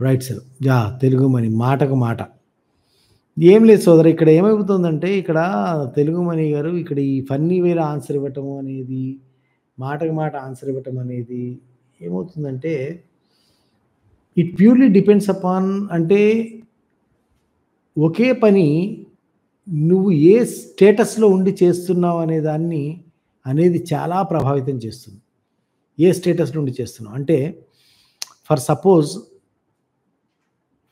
Right sir. Yeah! Telugu money మాటకు మాట. ఏం లేదు సోదరా, ఇక్కడ ఏమైపోతుందంటే, ఇక్కడ తెలుగు మణి గారు ఇక్కడ ఈ ఫన్నీ వేలో ఆన్సర్ ఇవ్వటము అనేది, మాటకు మాట ఆన్సర్ ఇవ్వటం అనేది ఏమవుతుందంటే, ఇట్ ప్యూర్‌లీ డిపెండ్స్ అపాన్ అంటే ఒకే పని నువ్వు ఏ స్టేటస్‌లో ఉండి చేస్తున్నావు అనే దాన్ని అనేది చాలా ప్రభావితం చేస్తుంది. ఏ స్టేటస్‌లో ఉండి చేస్తున్నావు. అంటే ఫర్ సపోజ్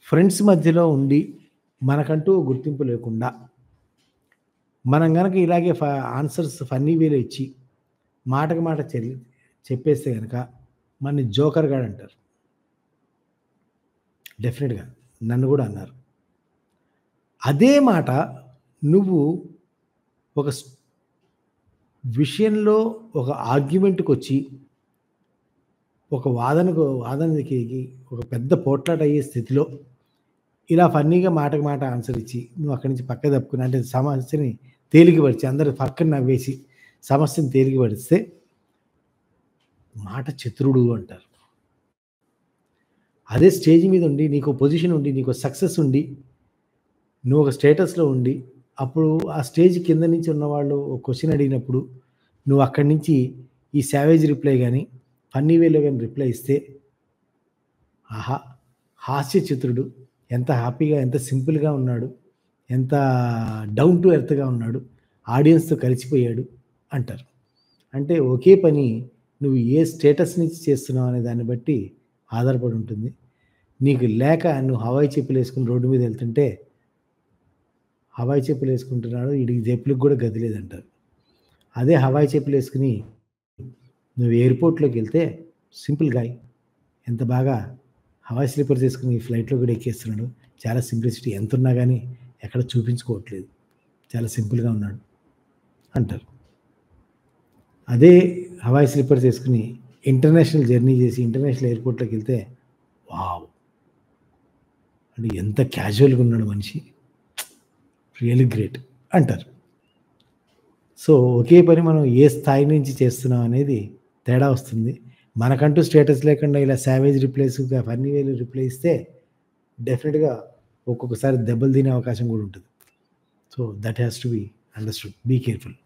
ఫ్రెండ్స్ మధ్యలో ఉండి మనకంటూ గుర్తింపు లేకుండా, మనం గనక ఇలాగే ఆన్సర్స్ ఫన్నీ వేలో ఇచ్చి, మాటకి మాట చెప్పేస్తే గనక మనని జోకర్ గాడంటారు. డెఫినిట్‌గా. నన్ను గూడా అన్నారు. అదే మాట నువ్వు ఒక విషయంలో ఒక ఆర్గ్యుమెంట్‌కొచ్చి, ఒక వాదనకి ఒక పెద్ద పోట్లాట అయ్యే స్థితిలో ఇలా ఫన్నీగా మాటకు మాట ఆన్సర్ ఇచ్చి, నువ్వు అక్కడి నుంచి పక్కకు తప్పుకుని అంటే సమస్యని తేలికపరిచి, అందరూ పక్కన నవ్వేసి సమస్యను తేలికపరిస్తే మాట చతురుడు అంటారు. అదే స్టేజ్ మీద ఉండి, నీకో పొజిషన్ ఉండి, నీకో సక్సెస్ ఉండి, నువ్వు ఒక స్టేటస్‌లో ఉండి, అప్పుడు ఆ స్టేజ్ కింద నుంచి ఉన్నవాళ్ళు ఒక క్వెషన్ అడిగినప్పుడు, నువ్వు అక్కడి నుంచి ఈ సావేజ్ రిప్లై గాని, ఫన్నీ వేలో గాని రిప్లై ఇస్తే, ఆహా! హాస్య చిత్రుడు. ఎంత హ్యాపీగా, ఎంత సింపుల్‌గా ఉన్నాడు. ఎంత డౌన్ టు ఎర్త్‌గా ఉన్నాడు. ఆడియన్స్‌తో కలిసిపోయాడు అంటారు. అంటే ఒకే పని నువ్వు ఏ స్టేటస్ నుంచి చేస్తున్నావు అనే దాన్ని బట్టి ఆధారపడి ఉంటుంది. నీకు లేక నువ్వు హవాయి చెప్పులేసుకొని రోడ్డు మీద ఎళ్తుంటే, హవాయి చెప్పులేసుకుంటున్నాడు, ఈడికి చెప్పులకి గూడా గతి లేదంటారు. అదే హవాయి చెప్పులేసుకొని నువ్వు ఎయిర్‌పోర్ట్‌లోకెళ్తే సింపుల్ గాయ్. ఎంత బాగా హవాయి స్లీపర్స్ ఏసుకొని ఫ్లైట్‌లో కూడా ఎక్కేస్తున్నాడు. చాలా సింప్లిసిటీ ఎంతున్నా గాని ఎక్కడ చూపించుకోవట్లేదు. చాలా సింపుల్‌గా ఉన్నాడు అంటారు. అదే హవాయి స్లీపర్స్ ఏసుకొని ఇంటర్నేషనల్ జర్నీ చేసి ఇంటర్నేషనల్ ఎయిర్‌పోర్ట్‌లోకెళ్తే వావ్! అంటే ఎంత క్యాజువల్‌గా ఉన్నాడు మనిషి. రియల్లీ గ్రేట్ అంటారు. సో, ఒకే పని మనం ఏ స్థాయి నుంచి చేస్తున్నాం అనేది తేడా వస్తుంది. మనకంటూ స్టేటస్ లేకుండా ఇలా సావేజ్ రిప్లైస్‌గా ఫన్నీ వేలో రిప్లై ఇస్తే డెఫినిట్‌గా ఒక్కొక్కసారి దెబ్బలు తినే అవకాశం గూడా ఉంటది. So, that has to be understood. Be careful.